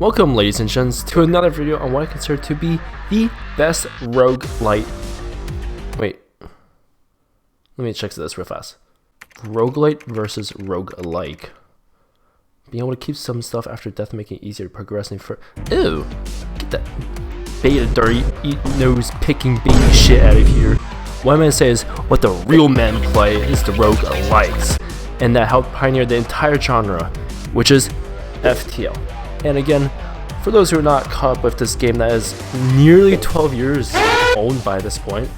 Welcome, ladies and gents, to another video on what I consider to be the best roguelite. Wait, let me check this real fast. Roguelite versus roguelike. Being able to keep some stuff after death, making it easier to progress. Ew! Get that beta dirty, eat nose picking baby shit out of here. What I'm gonna say is what the real men play is the roguelikes, and that helped pioneer the entire genre, which is FTL. And again, for those who are not caught up with this game that is nearly 12 years old by this point,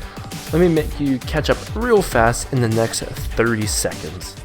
let me make you catch up real fast in the next 30 seconds.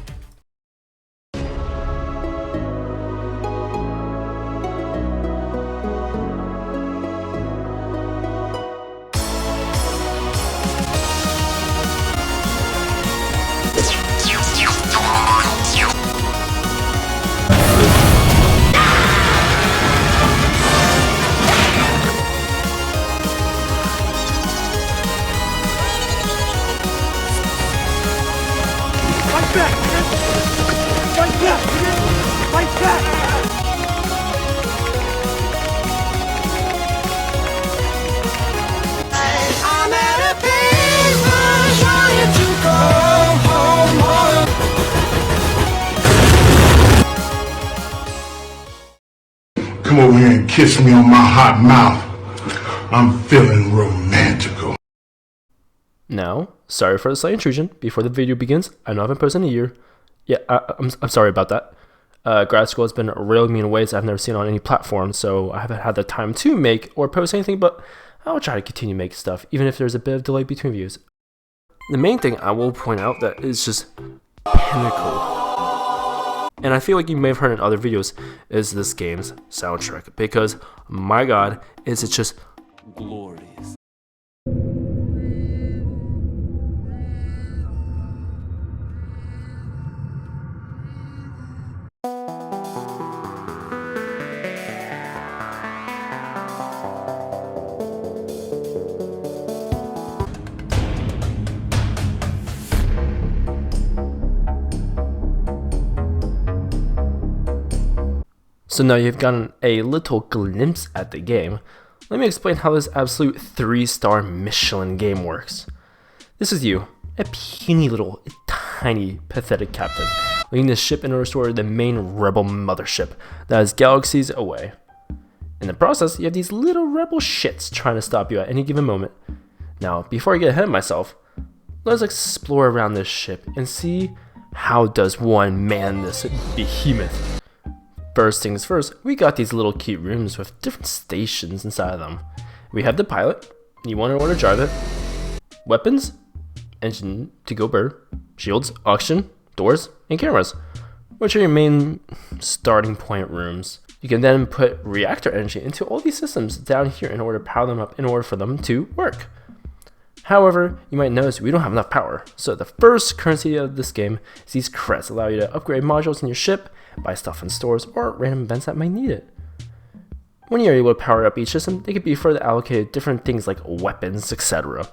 Come over here and kiss me on my hot mouth. I'm feeling romantical. Now, sorry for the slight intrusion. Before the video begins, I know I haven't posted in a year. Yeah, I'm sorry about that. Grad school has been railing me in ways I've never seen on any platform, so I haven't had the time to make or post anything, but I'll try to continue to make stuff, even if there's a bit of delay between views. The main thing I will point out that is just pinnacle, and I feel like you may have heard in other videos, is this game's soundtrack, because my god, is it just glorious. So now you've gotten a little glimpse at the game. Let me explain how this absolute 3-star Michelin game works. This is you, a puny little, tiny, pathetic captain, leading the ship in order to restore the main rebel mothership that is galaxies away. In the process, you have these little rebel shits trying to stop you at any given moment. Now, before I get ahead of myself, let's explore around this ship and see how does one man this behemoth. First things first, we got these little cute rooms with different stations inside of them. We have the pilot, you want to know where to drive it, weapons, engine to go bird, shields, oxygen, doors, and cameras, which are your main starting point rooms. You can then put reactor energy into all these systems down here in order to power them up in order for them to work. However, you might notice we don't have enough power, so the first currency of this game is these credits allow you to upgrade modules in your ship, buy stuff in stores, or random events that might need it. When you're able to power up each system, they could be further allocated to different things like weapons, etc.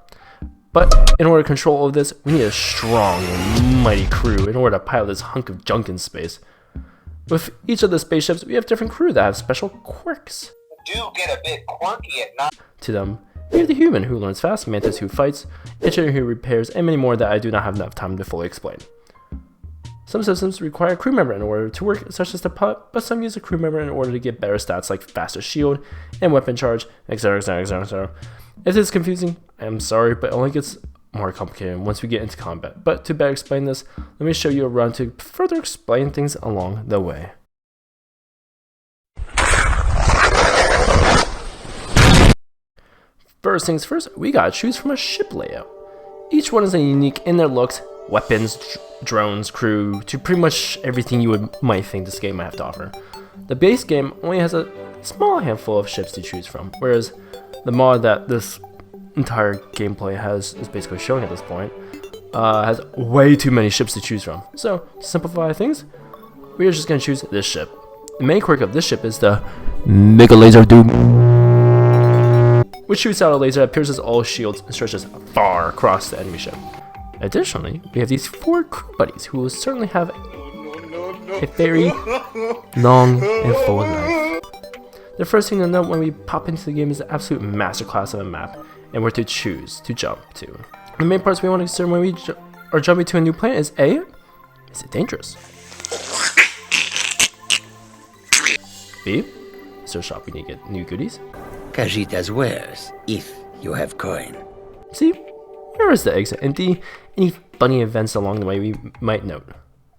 But in order to control all of this, we need a strong and mighty crew in order to pilot this hunk of junk in space. With each of the spaceships, we have different crew that have special quirks. Do get a bit quirky at night. To them, we have the human who learns fast, Mantis who fights, engineer who repairs, and many more that I do not have enough time to fully explain. Some systems require a crew member in order to work, such as the pilot, but some use a crew member in order to get better stats like faster shield and weapon charge, etc, etc, etc, etc. If this is confusing, I'm sorry, but it only gets more complicated once we get into combat. But to better explain this, let me show you a run to further explain things along the way. First things first, we gotta choose from a ship layout. Each one is unique in their looks, weapons, drones, crew, to pretty much everything you might think this game might have to offer. The base game only has a small handful of ships to choose from, whereas the mod that this entire gameplay is basically showing at this point, has way too many ships to choose from. So, to simplify things, we are just going to choose this ship. The main quirk of this ship is the Mega Laser Doom, which shoots out a laser that pierces all shields and stretches far across the enemy ship. Additionally, we have these 4 crew buddies who will certainly have a very long and full life. The first thing to note when we pop into the game is the absolute masterclass of a map, and where to choose to jump to. The main parts we want to consider when we are jumping to a new planet is A, is it dangerous? B, is there a shop we need to get new goodies? Cajita's wares, if you have coin. C, where is the exit? And D, any funny events along the way we might note.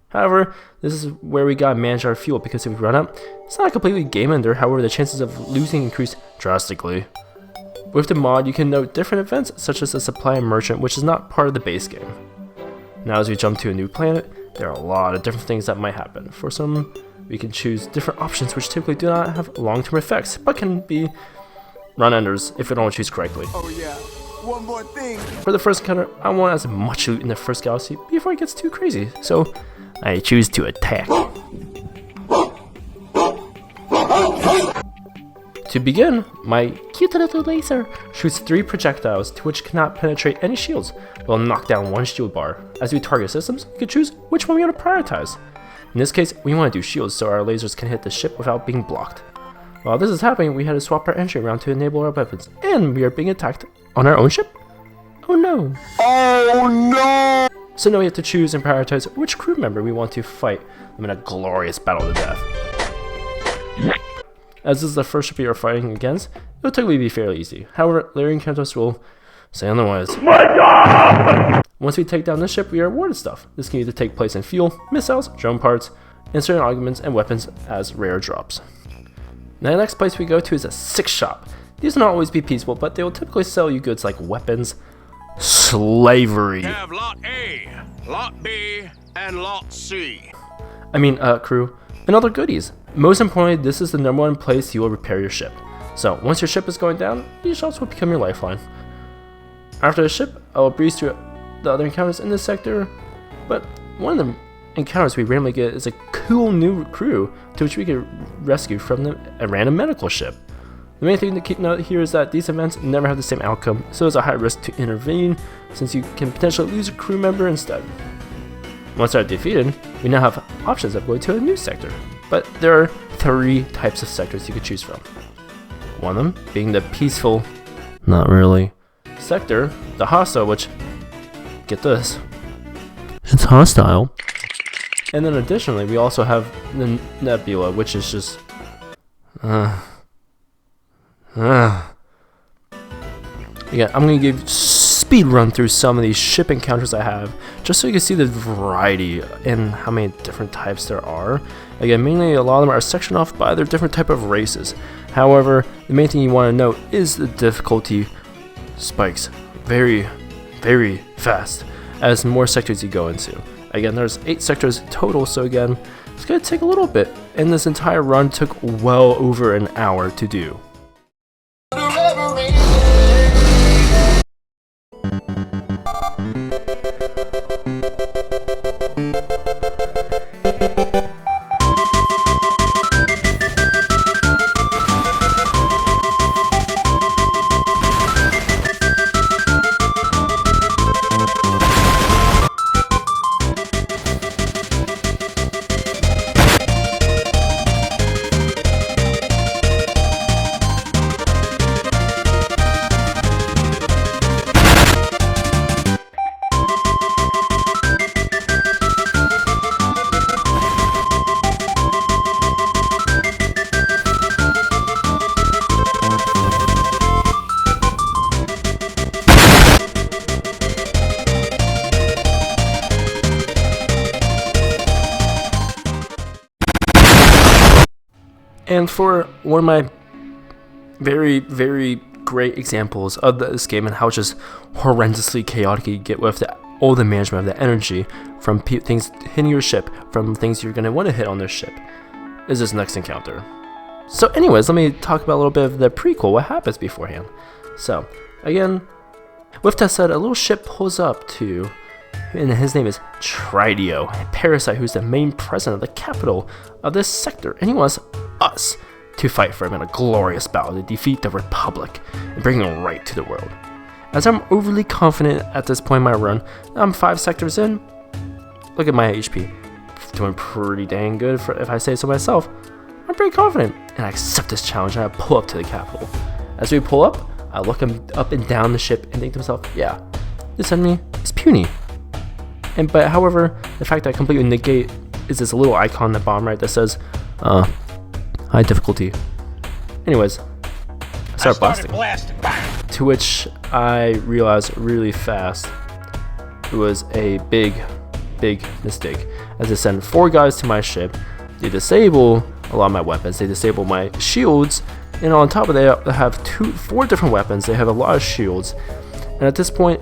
However, this is where we gotta manage our fuel, because if we run out, it's not a completely game ender, however the chances of losing increase drastically. With the mod, you can note different events such as the supply and merchant, which is not part of the base game. Now as we jump to a new planet, there are a lot of different things that might happen. For some, we can choose different options which typically do not have long-term effects, but can be run-enders if we don't choose correctly. Oh yeah, one more thing. For the first encounter, I want as much loot in the first galaxy before it gets too crazy, so I choose to attack. To begin, my cute little laser shoots 3 projectiles to which cannot penetrate any shields, but will knock down 1 shield bar. As we target systems, we can choose which one we want to prioritize. In this case, we want to do shields so our lasers can hit the ship without being blocked. While this is happening, we had to swap our entry around to enable our weapons, and we are being attacked on our own ship? Oh no! Oh no! So now we have to choose and prioritize which crew member we want to fight in a glorious battle to death. As this is the first ship we are fighting against, it will typically be fairly easy. However, later encounters will say otherwise. Once we take down this ship, we are awarded stuff. This can either take place in fuel, missiles, drone parts, and certain augments and weapons as rare drops. Now the next place we go to is a 6 shop. These will not always be peaceful, but they will typically sell you goods like weapons, slavery. Have lot A, lot B, and lot C. Crew, and other goodies. Most importantly, this is the #1 place you will repair your ship. So once your ship is going down, these shops will become your lifeline. After the ship, I will breeze through the other encounters in this sector, but one of the encounters we randomly get is a cool new crew to which we can rescue from a random medical ship. The main thing to keep note here is that these events never have the same outcome, so there's a high risk to intervene since you can potentially lose a crew member instead. Once they're defeated, we now have options of going to a new sector, but there are 3 types of sectors you could choose from. One of them being the peaceful, not really, sector, the hostile, which, get this, it's hostile. And then additionally, we also have the nebula, which is just, Yeah, I'm gonna give speed run through some of these ship encounters I have, just so you can see the variety and how many different types there are. Again, mainly a lot of them are sectioned off by their different type of races. However, the main thing you want to note is the difficulty spikes very, very fast as more sectors you go into. Again, there's 8 sectors total, so again, it's gonna take a little bit, and this entire run took well over an hour to do. And for one of my very, very great examples of this game and how just horrendously chaotic you get with all the management of the energy from things hitting your ship, from things you're going to want to hit on this ship, is this next encounter. So anyways, let me talk about a little bit of the prequel, what happens beforehand. So, again, with that said, a little ship pulls up to, and his name is Tridio, a parasite who's the main president of the capital of this sector, and he wants us to fight for him in a glorious battle to defeat the Republic and bring him right to the world. As I'm overly confident at this point in my run, I'm 5 sectors in. Look at my HP, doing pretty dang good if I say so myself. I'm very confident, and I accept this challenge and I pull up to the capital. As we pull up, I look up and down the ship and think to myself, yeah, this enemy is puny. But however, the fact that I completely negate is this little icon in the bottom right that says, high difficulty. Anyways, I start blasting. To which I realized really fast it was a big mistake. As I send 4 guys to my ship, they disable a lot of my weapons, they disable my shields, and on top of that, they have 4 different weapons, they have a lot of shields, and at this point,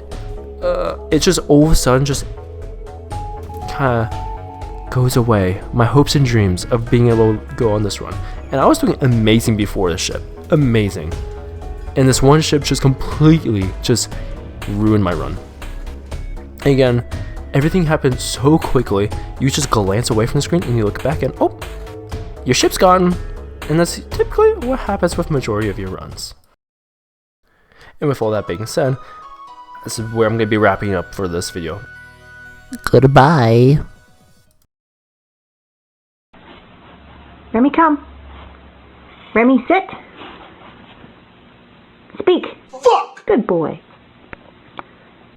it just all of a sudden just kind of goes away. My hopes and dreams of being able to go on this run. And I was doing amazing before the ship. Amazing. And this one ship just completely just ruined my run. And again, everything happened so quickly, you just glance away from the screen and you look back and oh, your ship's gone. And that's typically what happens with majority of your runs. And with all that being said, this is where I'm going to be wrapping up for this video. Goodbye. Remy, come. Remy, sit. Speak. Fuck! Good boy.